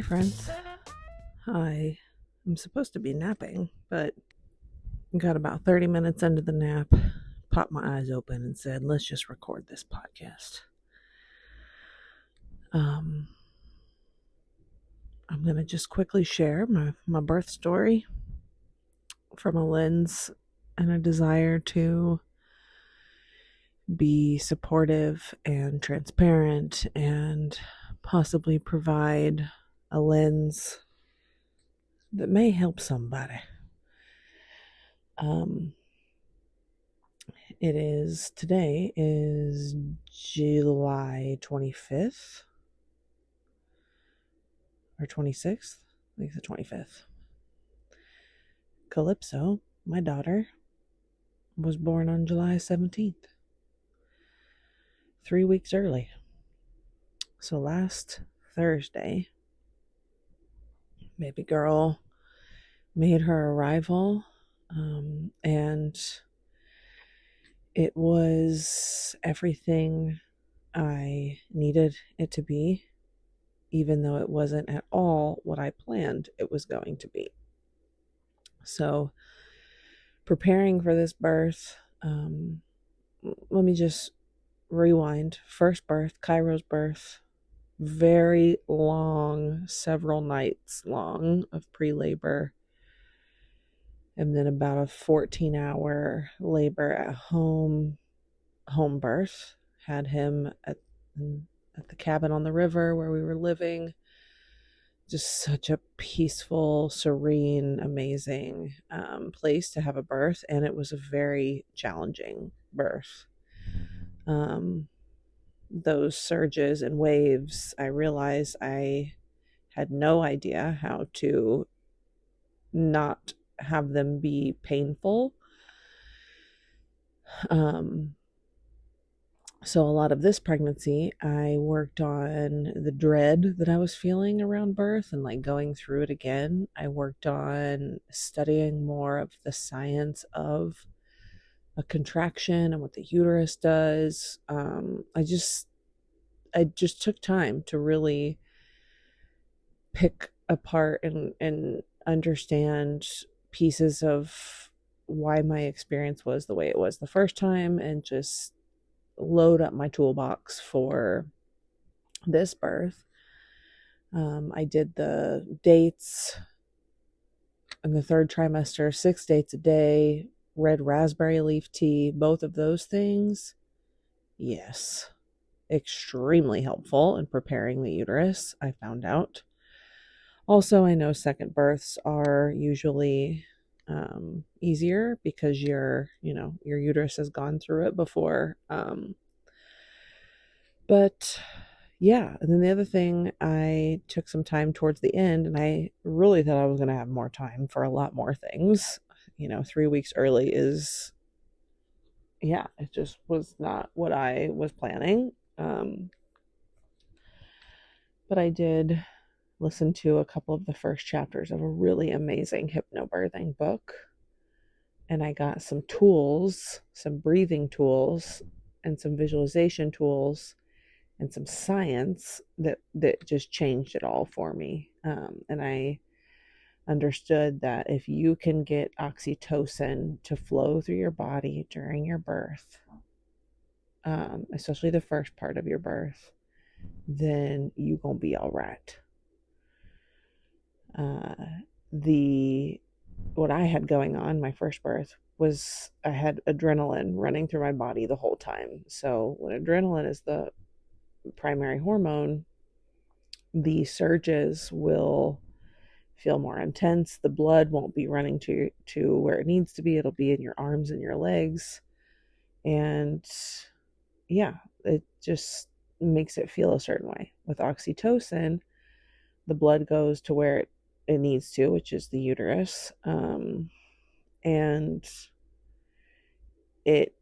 friends. I am supposed to be napping, but got about 30 minutes into the nap, popped my eyes open and said, let's just record this podcast. I'm going to just quickly share my birth story from a lens and a desire to be supportive and transparent and possibly provide a lens that may help somebody. Today is July 25th or 26th. I think it's the 25th. Calypso, my daughter, was born on July 17th. 3 weeks early. So last Thursday, baby girl made her arrival, and it was everything I needed it to be, even though it wasn't at all what I planned it was going to be. So, preparing for this birth, let me just rewind. First birth, Cairo's birth, very long, several nights long of pre-labor, and then about a 14-hour labor at home birth. Had him at the cabin on the river where we were living. Just such a peaceful, serene, amazing place to have a birth, and it was a very challenging birth. Those surges and waves, I realized I had no idea how to not have them be painful. So a lot of this pregnancy, I worked on the dread that I was feeling around birth and like going through it again. I worked on studying more of the science of a contraction and what the uterus does. I just took time to really pick apart and understand pieces of why my experience was the way it was the first time, and just load up my toolbox for this birth. I did the dates in the third trimester, 6 dates a day, red raspberry leaf tea, both of those things. Yes, extremely helpful in preparing the uterus, I found out. Also, I know second births are usually easier because your uterus has gone through it before. But yeah, and then the other thing, I took some time towards the end, and I really thought I was going to have more time for a lot more things. 3 weeks early is, it just was not what I was planning. But I did listen to a couple of the first chapters of a really amazing hypnobirthing book. And I got some tools, some breathing tools, and some visualization tools, and some science that just changed it all for me. And I understood that if you can get oxytocin to flow through your body during your birth, especially the first part of your birth, then you gonna be all right. What I had going on my first birth was I had adrenaline running through my body the whole time. So when adrenaline is the primary hormone, the surges will feel more intense. The blood won't be running to where it needs to be. It'll be in your arms and your legs. And it just makes it feel a certain way. With oxytocin, the blood goes to where it needs to, which is the uterus. And it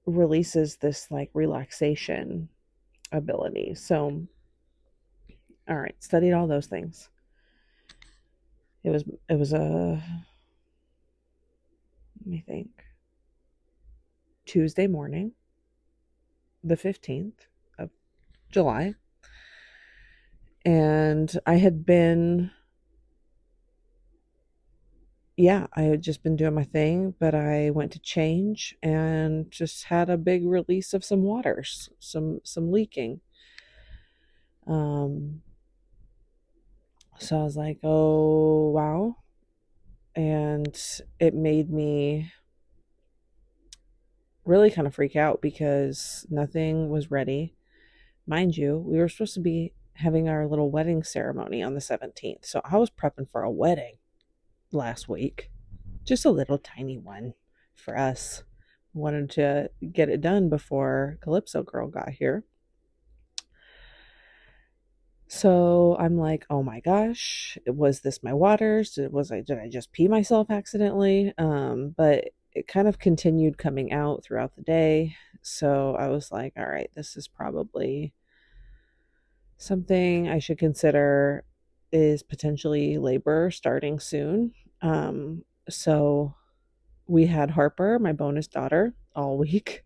releases this like relaxation ability. So, all right, studied all those things. It was let me think, Tuesday morning, the 15th of July. And I had been, yeah, I had just been doing my thing, but I went to change and just had a big release of some waters, some leaking. Um, so I was like, oh wow. And it made me really kind of freak out because nothing was ready. Mind you, we were supposed to be having our little wedding ceremony on the 17th. So I was prepping for a wedding last week, just a little tiny one for us. Wanted to get it done before Calypso Girl got here. So I'm like, oh my gosh, was this my waters? Did I just pee myself accidentally? But it kind of continued coming out throughout the day. So I was like, all right, this is probably something I should consider is potentially labor starting soon. So we had Harper, my bonus daughter, all week.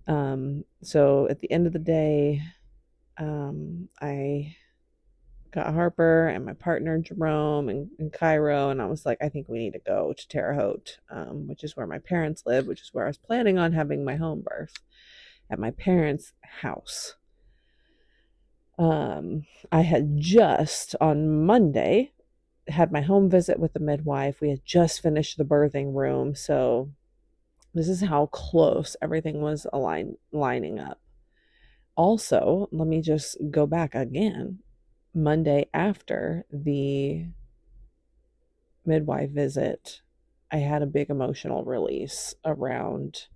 So at the end of the day, I got Harper and my partner Jerome and Cairo, and I was like, I think we need to go to Terre Haute, which is where my parents live, which is where I was planning on having my home birth at my parents' house. I had just on Monday had my home visit with the midwife. We had just finished the birthing room, so this is how close everything was lining up. Also, let me just go back again. Monday after the midwife visit, I had a big emotional release around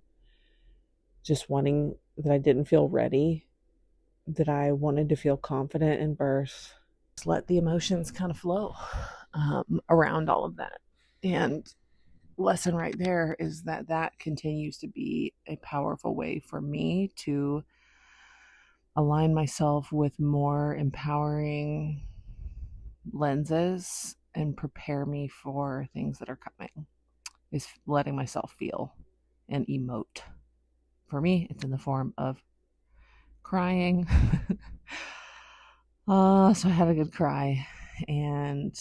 just wanting that I didn't feel ready, that I wanted to feel confident in birth. Just let the emotions kind of flow around all of that. And lesson right there is that that continues to be a powerful way for me to align myself with more empowering lenses and prepare me for things that are coming, is letting myself feel and emote. For me, it's in the form of crying. So I had a good cry. And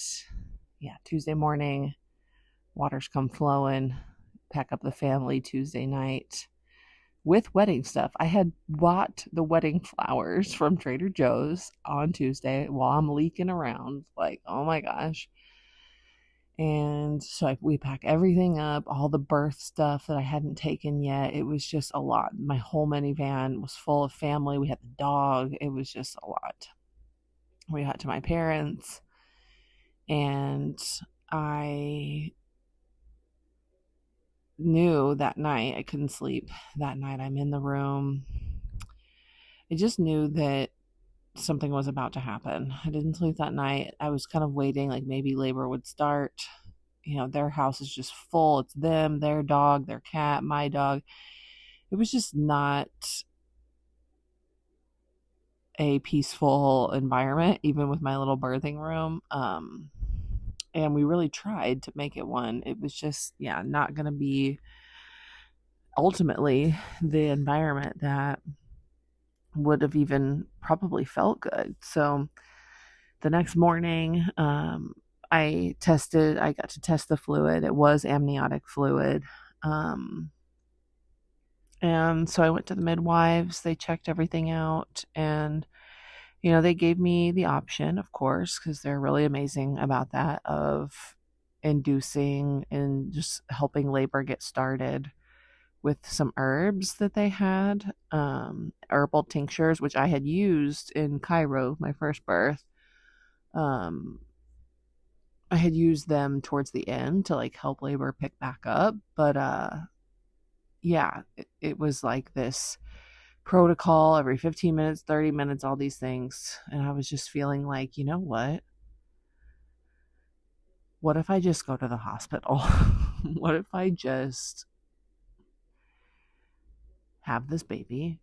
yeah, Tuesday morning, waters come flowing, pack up the family Tuesday night with wedding stuff. I had bought the wedding flowers from Trader Joe's on Tuesday while I'm leaking around. Like, oh my gosh. And so we pack everything up, all the birth stuff that I hadn't taken yet. It was just a lot. My whole minivan was full of family. We had the dog. It was just a lot. We got to my parents, and I knew that night I couldn't sleep. That night I'm in the room. I just knew that something was about to happen. I didn't sleep that night. I was kind of waiting, like maybe labor would start. You know, their house is just full. It's them, their dog, their cat, my dog. It was just not a peaceful environment, even with my little birthing room. And we really tried to make it one. It was just, yeah, not going to be ultimately the environment that would have even probably felt good. So the next morning, I got to test the fluid. It was amniotic fluid. And so I went to the midwives. They checked everything out, and they gave me the option, of course, because they're really amazing about that, of inducing and just helping labor get started with some herbs that they had, herbal tinctures, which I had used in Cairo, my first birth. I had used them towards the end to like help labor pick back up, but yeah, it was like this protocol every 15 minutes, 30 minutes, all these things. And I was just feeling like, you know what? What if I just go to the hospital? What if I just have this baby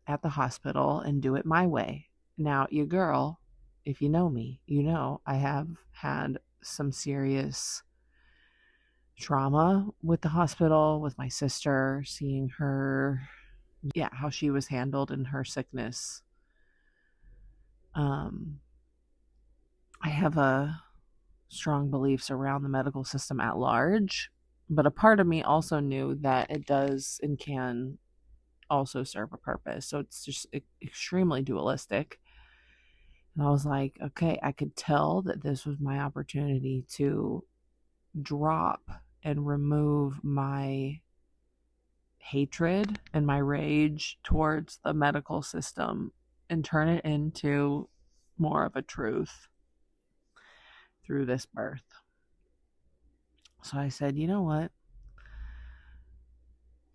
at the hospital and do it my way? Now, your girl, if you know me, you know I have had some serious trauma with the hospital, with my sister, seeing her, yeah, how she was handled in her sickness. Um, I have a strong beliefs around the medical system at large, but a part of me also knew that it does and can also serve a purpose. So it's just extremely dualistic. And I was like, okay, I could tell that this was my opportunity to drop and remove my hatred and my rage towards the medical system and turn it into more of a truth through this birth. So I said, you know what?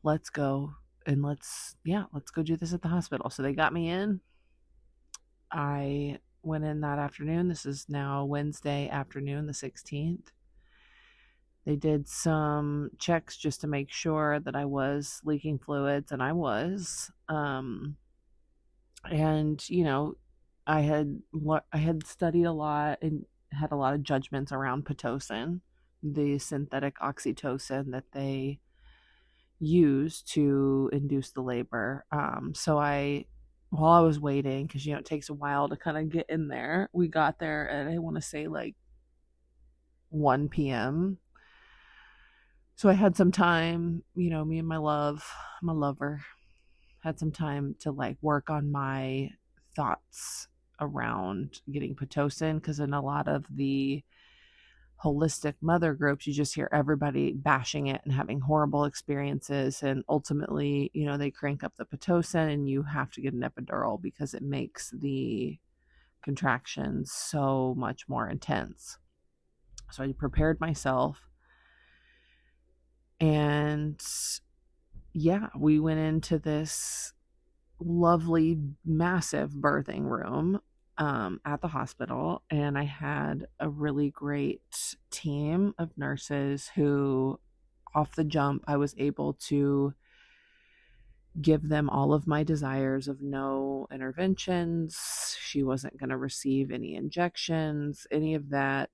Let's go and let's go do this at the hospital. So they got me in. I went in that afternoon. This is now Wednesday afternoon, the 16th. They did some checks just to make sure that I was leaking fluids, and I was. And I had studied a lot and had a lot of judgments around pitocin, the synthetic oxytocin that they use to induce the labor. While I was waiting, because it takes a while to kind of get in there, we got there at, I want to say, like 1 p.m. So I had some time, me and my lover, had some time to like work on my thoughts around getting pitocin, because in a lot of the holistic mother groups, you just hear everybody bashing it and having horrible experiences, and ultimately, they crank up the pitocin and you have to get an epidural because it makes the contractions so much more intense. So I prepared myself, and yeah, we went into this lovely massive birthing room at the hospital, and I had a really great team of nurses who, off the jump, I was able to give them all of my desires of no interventions. She wasn't going to receive any injections, any of that,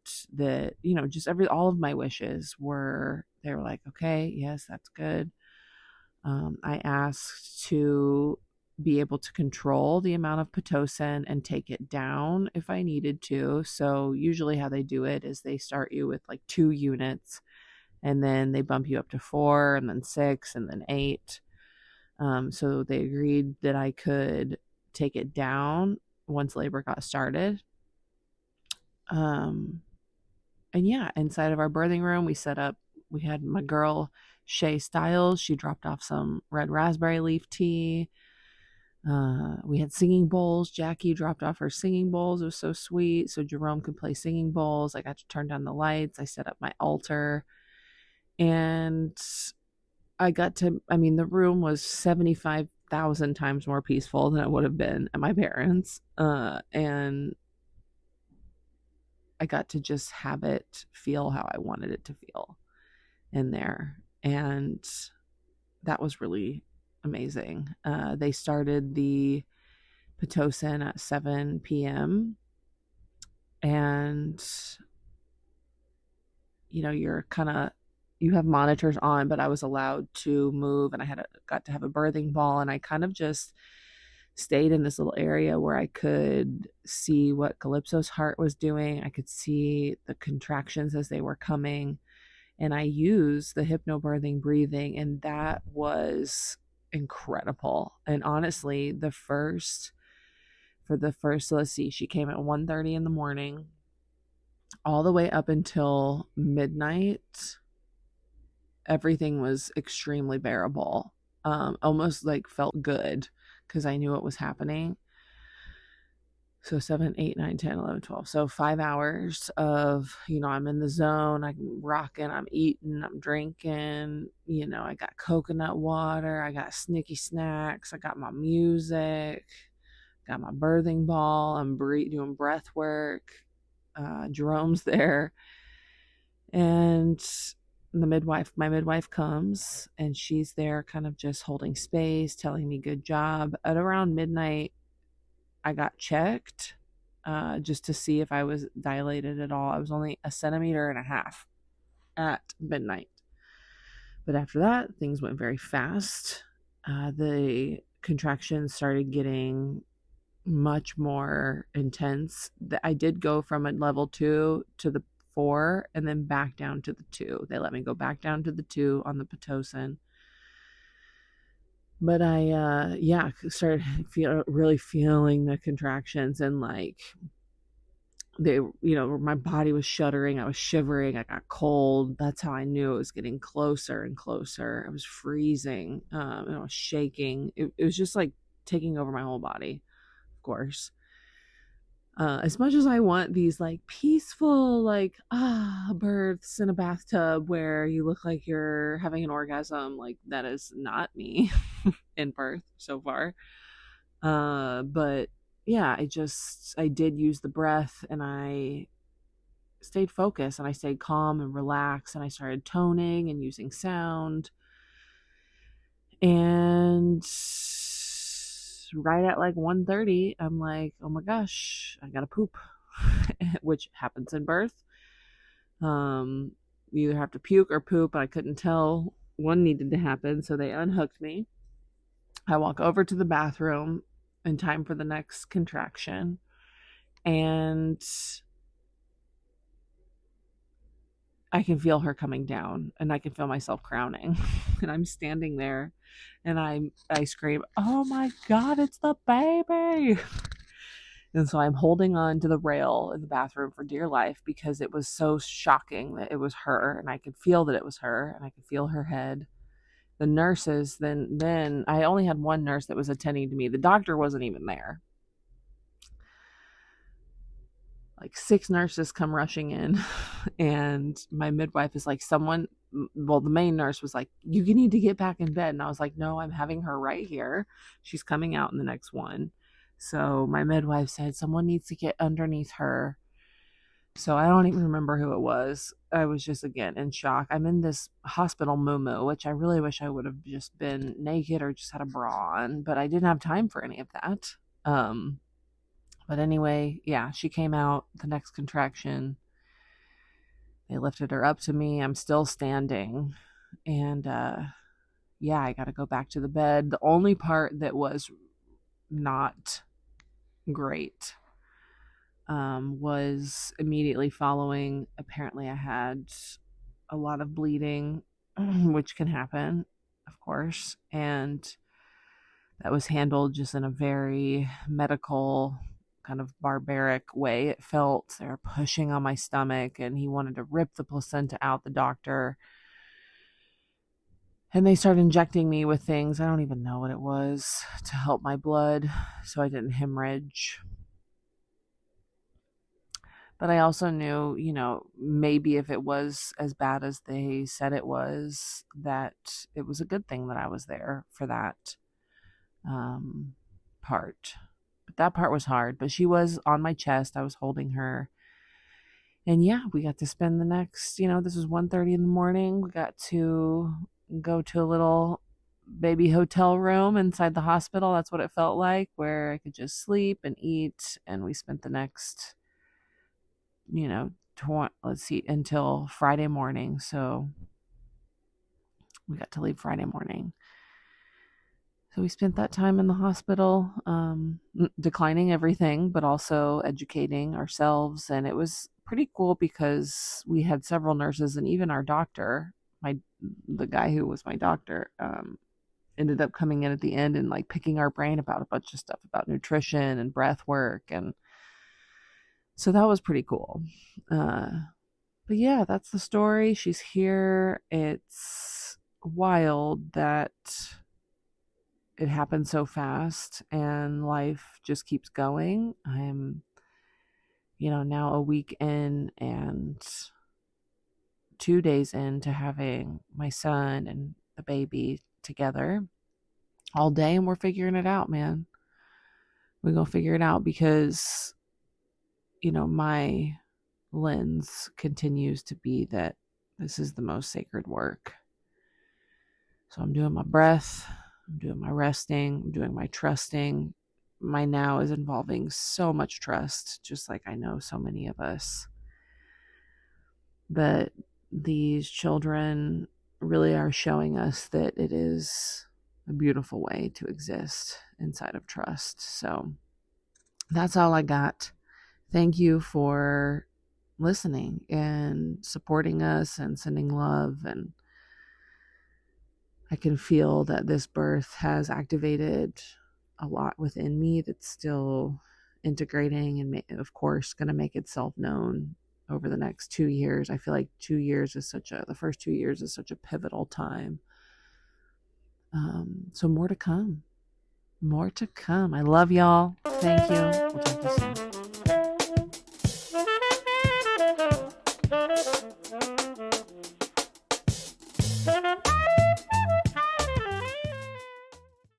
just all of my wishes were, they were like, okay, yes, that's good. I asked to be able to control the amount of pitocin and take it down if I needed to. So usually how they do it is they start you with like 2 units, and then they bump you up to 4, and then 6, and then 8. So they agreed that I could take it down once labor got started. And yeah, inside of our birthing room, we had my girl Shay Styles. She dropped off some red raspberry leaf tea. We had singing bowls. Jackie dropped off her singing bowls. It was so sweet. So Jerome could play singing bowls. I got to turn down the lights. I set up my altar. And the room was 75,000 times more peaceful than it would have been at my parents'. And I got to just have it feel how I wanted it to feel in there. And that was really amazing. They started the pitocin at 7 p.m. And, you have monitors on, but I was allowed to move, and got to have a birthing ball, and I kind of just stayed in this little area where I could see what Calypso's heart was doing. I could see the contractions as they were coming, and I used the hypnobirthing breathing, and that was incredible. And honestly, let's see, she came at 1:30 in the morning, all the way up until midnight. Everything was extremely bearable. Almost like felt good because I knew what was happening. So 7, 8, 9, 10, 11, 12. So 5 hours of, I'm in the zone. I'm rocking, I'm eating, I'm drinking. I got coconut water. I got sneaky snacks. I got my music. Got my birthing ball. I'm doing breath work. Jerome's there. And my midwife comes, and she's there kind of just holding space, telling me good job. At around midnight, I got checked just to see if I was dilated at all. I was only 1.5 centimeters at midnight. But after that, things went very fast. The contractions started getting much more intense. I did go from a level 2 to the 4 and then back down to the 2. They let me go back down to the 2 on the Pitocin. But I started really feeling the contractions, and like they, my body was shuddering, I was shivering, I got cold. That's how I knew it was getting closer and closer. I was freezing, and I was shaking. It was just like taking over my whole body, of course. As much as I want these like peaceful, like births in a bathtub where you look like you're having an orgasm, like that is not me in birth so far. But yeah, I did use the breath, and I stayed focused, and I stayed calm and relaxed, and I started toning and using sound. And right at like 1:30, I'm like, oh my gosh, I gotta poop, which happens in birth. You either have to puke or poop. I couldn't tell. One needed to happen, so they unhooked me. I walk over to the bathroom in time for the next contraction, and I can feel her coming down, and I can feel myself crowning. And I'm standing there, and I scream, oh my God, it's the baby. And so I'm holding on to the rail in the bathroom for dear life, because it was so shocking that it was her, and I could feel that it was her, and I could feel her head. The nurses, then I only had one nurse that was attending to me. The doctor wasn't even there. Like 6 nurses come rushing in, and my midwife is like, the main nurse was like, you need to get back in bed. And I was like, no, I'm having her right here. She's coming out in the next one. So my midwife said, someone needs to get underneath her. So I don't even remember who it was. I was just, again, in shock. I'm in this hospital muumuu, which I really wish I would have just been naked or just had a bra on, but I didn't have time for any of that. But anyway, yeah, she came out the next contraction. They lifted her up to me. I'm still standing. And yeah, I got to go back to the bed. The only part that was not great was immediately following. Apparently, I had a lot of bleeding, which can happen, of course. And that was handled just in a very medical, kind of barbaric way. It felt they were pushing on my stomach, and he wanted to rip the placenta out, the doctor. And they started injecting me with things, I don't even know what it was, to help my blood so I didn't hemorrhage. But I also knew, maybe if it was as bad as they said it was, that it was a good thing that I was there for that part. But that part was hard. But she was on my chest. I was holding her. And yeah, we got to spend the next, this was 1:30 in the morning. We got to go to a little baby hotel room inside the hospital. That's what it felt like, where I could just sleep and eat. And we spent the next, let's see, until Friday morning. So we got to leave Friday morning. So we spent that time in the hospital, declining everything, but also educating ourselves. And it was pretty cool because we had several nurses, and even our doctor, the guy who was my doctor, ended up coming in at the end and like picking our brain about a bunch of stuff about nutrition and breath work. And so that was pretty cool. But yeah, that's the story. She's here. It's wild that it happened so fast, and life just keeps going. I'm, now a week in and 2 days into having my son and the baby together all day, and we're figuring it out, man. We're going to figure it out because, my lens continues to be that this is the most sacred work. So I'm doing my breath, I'm doing my resting, I'm doing my trusting. My now is involving so much trust, just like I know so many of us. But these children really are showing us that it is a beautiful way to exist inside of trust. So That's all I got. Thank you for listening and supporting us and sending love. And I can feel that this birth has activated a lot within me that's still integrating and, of course, going to make itself known over the next 2 years. I feel like the first 2 years is such a pivotal time. So more to come. More to come. I love y'all. Thank you. We'll talk to you soon.